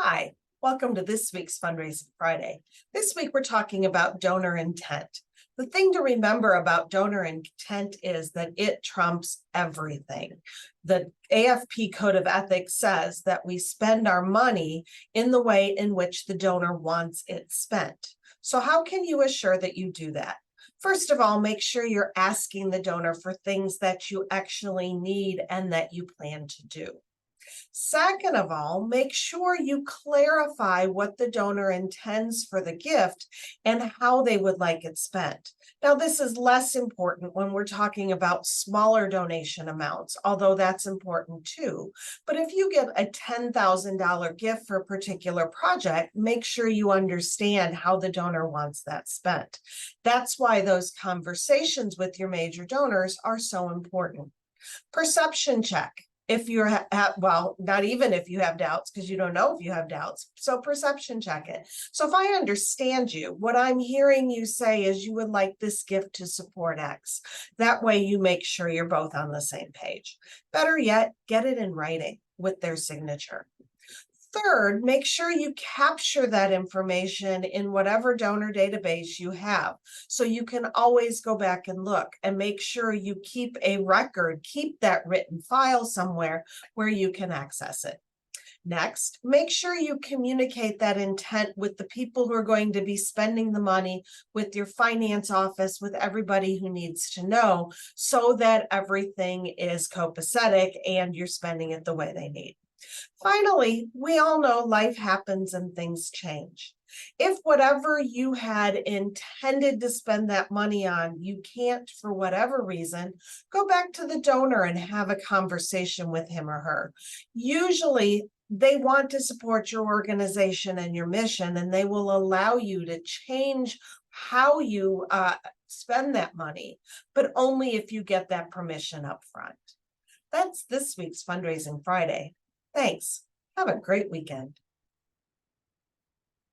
Hi, welcome to this week's Fundraising Friday. This week we're talking about donor intent. The thing to remember about donor intent is that it trumps everything. The AFP Code of Ethics says that we spend our money in the way in which the donor wants it spent. So how can you assure that you do that? First of all, make sure you're asking the donor for things that you actually need and that you plan to do. Second of all, make sure you clarify what the donor intends for the gift and how they would like it spent. Now, this is less important when we're talking about smaller donation amounts, although that's important too. But if you get a $10,000 gift for a particular project, make sure you understand how the donor wants that spent. That's why those conversations with your major donors are so important. Perception check. If you're, well, not even if you have doubts, because you don't know if you have doubts. So perception check it. So if I understand you, what I'm hearing you say is you would like this gift to support X. That way you make sure you're both on the same page. Better yet, get it in writing with their signature. Third, make sure you capture that information in whatever donor database you have, so you can always go back and look and make sure you keep a record, keep that written file somewhere where you can access it. Next, make sure you communicate that intent with the people who are going to be spending the money, with your finance office, with everybody who needs to know, so that everything is copacetic and you're spending it the way they need. Finally, we all know life happens and things change. If whatever you had intended to spend that money on, you can't for whatever reason, go back to the donor and have a conversation with him or her. Usually, they want to support your organization and your mission, and they will allow you to change how you spend that money, but only if you get that permission up front. That's this week's Fundraising Friday. Thanks. Have a great weekend.